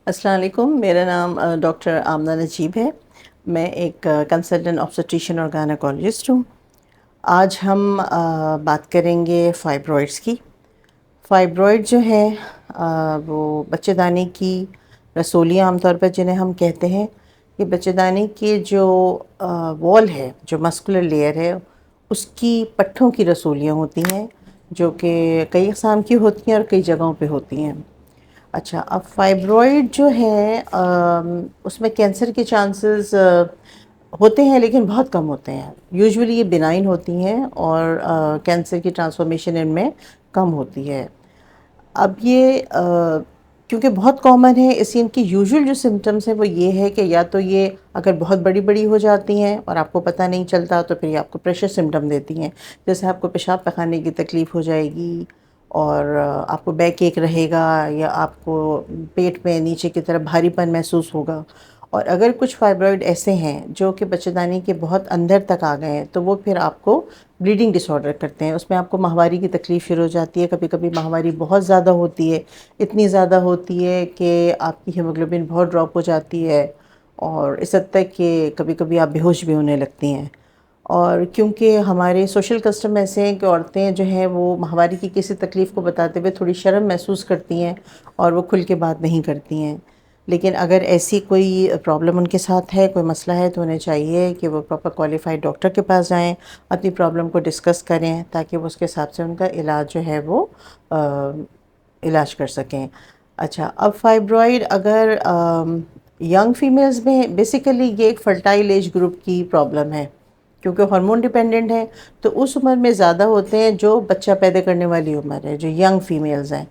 السلام علیکم، میرا نام ڈاکٹر آمنہ نجیب ہے۔ میں ایک کنسلٹنٹ آبسٹیشین اور گائنیکولوجسٹ ہوں۔ آج ہم بات کریں گے فائبرائڈس کی۔ فائبرائڈ جو ہے وہ بچے دانی کی رسولیاں عام طور پر جنہیں ہم کہتے ہیں، یہ بچے دانی کی جو وال ہے، جو مسکولر لیئر ہے، اس کی پٹھوں کی رسولیاں ہوتی ہیں، جو کہ کئی اقسام کی ہوتی ہیں اور کئی جگہوں پہ ہوتی ہیں۔ اچھا، اب فائبرائڈ جو ہے اس میں کینسر کے چانسز ہوتے ہیں لیکن بہت کم ہوتے ہیں۔ یوزولی یہ بینائن ہوتی ہیں اور کینسر کی ٹرانسفارمیشن ان میں کم ہوتی ہے۔ اب یہ کیونکہ بہت کامن ہے، اس ان کی یوزول جو سمٹمز ہیں وہ یہ ہے کہ یا تو یہ اگر بہت بڑی بڑی ہو جاتی ہیں اور آپ کو پتہ نہیں چلتا تو پھر یہ آپ کو پریشر سمٹم دیتی ہیں، جیسے آپ کو پیشاب پخانے کی تکلیف ہو جائے گی، اور آپ کو بیک ایک رہے گا، یا آپ کو پیٹ میں نیچے کی طرف بھاری پن محسوس ہوگا۔ اور اگر کچھ فائبرائڈ ایسے ہیں جو کہ بچے دانی کے بہت اندر تک آ گئے ہیں تو وہ پھر آپ کو بلیڈنگ ڈس آرڈر کرتے ہیں۔ اس میں آپ کو ماہواری کی تکلیف شروع ہو جاتی ہے، کبھی کبھی ماہواری بہت زیادہ ہوتی ہے، اتنی زیادہ ہوتی ہے کہ آپ کی ہیموگلوبن بہت ڈراپ ہو جاتی ہے، اور اس حد تک کہ کبھی کبھی آپ بے ہوش بھی ہونے لگتی ہیں۔ اور کیونکہ ہمارے سوشل کسٹم ایسے ہیں کہ عورتیں جو ہیں وہ ماہواری کی کسی تکلیف کو بتاتے ہوئے تھوڑی شرم محسوس کرتی ہیں اور وہ کھل کے بات نہیں کرتی ہیں۔ لیکن اگر ایسی کوئی پرابلم ان کے ساتھ ہے، کوئی مسئلہ ہے، تو انہیں چاہیے کہ وہ پراپر کوالیفائڈ ڈاکٹر کے پاس جائیں، اپنی پرابلم کو ڈسکس کریں تاکہ وہ اس کے حساب سے ان کا علاج جو ہے وہ علاج کر سکیں۔ اچھا، اب فائبرائڈ اگر ینگ فیمیلز میں بیسیکلی یہ ایک فرٹائل ایج گروپ کی پرابلم ہے، کیونکہ ہارمون ڈیپینڈنٹ ہے تو اس عمر میں زیادہ ہوتے ہیں، جو بچہ پیدا کرنے والی عمر ہے، جو ینگ فیمیلز ہیں۔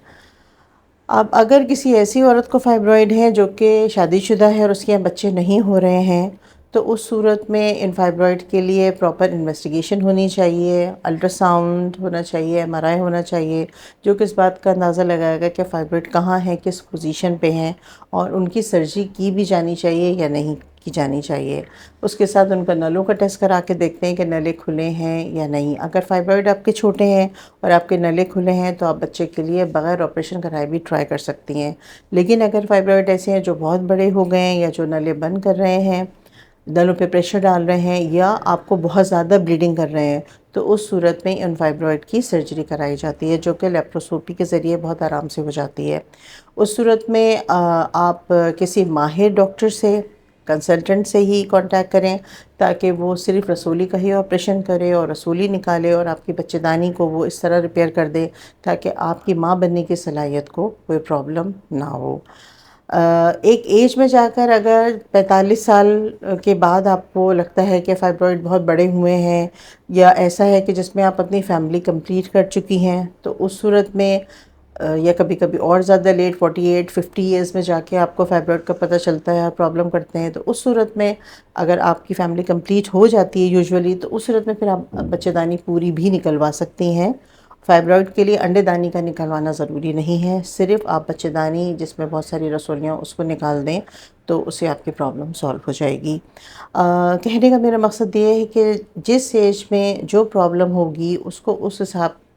اب اگر کسی ایسی عورت کو فائبرائڈ ہے جو کہ شادی شدہ ہے اور اس کے یہاں بچے نہیں ہو رہے ہیں، تو اس صورت میں ان فائبرائڈ کے لیے پراپر انویسٹیگیشن ہونی چاہیے، الٹرا ساؤنڈ ہونا چاہیے، ایم آر آئی ہونا چاہیے، جو کہ اس بات کا اندازہ لگائے گا کہ فائبرائڈ کہاں ہے، کس پوزیشن پہ ہیں، اور ان کی سرجری کی بھی جانی چاہیے یا نہیں کی جانی چاہیے۔ اس کے ساتھ ان کا نلوں کا ٹیسٹ کرا کے دیکھتے ہیں کہ نلے کھلے ہیں یا نہیں۔ اگر فائبرائڈ آپ کے چھوٹے ہیں اور آپ کے نلے کھلے ہیں تو آپ بچے کے لیے بغیر آپریشن کرائے بھی ٹرائی کر سکتی ہیں۔ لیکن اگر فائبرائڈ ایسے ہیں جو بہت بڑے ہو گئے ہیں، یا جو نلے بند کر رہے ہیں، نلوں پہ پریشر ڈال رہے ہیں، یا آپ کو بہت زیادہ بلیڈنگ کر رہے ہیں، تو اس صورت میں ان فائبرائڈ کی سرجری کرائی جاتی ہے، جو کہ لیپروسکوپی کے ذریعے بہت آرام سے ہو جاتی ہے۔ اس صورت میں آپ کسی ماہر ڈاکٹر سے، کنسلٹنٹ سے ہی کانٹیکٹ کریں تاکہ وہ صرف رسولی کا ہی آپریشن کرے اور رسولی نکالے، اور آپ کی بچے دانی کو وہ اس طرح ریپیئر کر دے تاکہ آپ کی ماں بننے کی صلاحیت کو کوئی پرابلم نہ ہو۔ ایک ایج میں جا کر اگر 45 سال کے بعد آپ کو لگتا ہے کہ فائبرائڈ بہت بڑے ہوئے ہیں، یا ایسا ہے کہ جس میں آپ اپنی فیملی کمپلیٹ کر چکی ہیں، تو اس صورت میں یا کبھی کبھی اور زیادہ لیٹ 48 50 ایئرز میں جا کے آپ کو فائبرائڈ کا پتہ چلتا ہے، پرابلم کرتے ہیں، تو اس صورت میں اگر آپ کی فیملی کمپلیٹ ہو جاتی ہے یوزولی، تو اس صورت میں پھر آپ بچے دانی پوری بھی نکلوا سکتی ہیں۔ فائبرائڈ کے لیے انڈے دانی کا نکلوانا ضروری نہیں ہے، صرف آپ بچے دانی جس میں بہت ساری رسولیاں اس کو نکال دیں تو اس سے آپ کی پرابلم سالو ہو جائے گی۔ کہنے کا میرا مقصد یہ ہے کہ جس ایج میں جو پرابلم ہوگی اس کو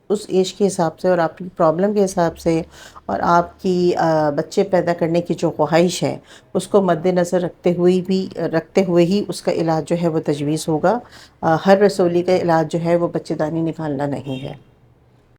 اس ایج کے حساب سے اور آپ کی پرابلم کے حساب سے اور آپ کی بچے پیدا کرنے کی جو خواہش ہے اس کو مد نظر رکھتے ہوئے ہی اس کا علاج جو ہے وہ تجویز ہوگا۔ ہر رسولی کا علاج جو ہے وہ بچے دانی نکالنا نہیں ہے۔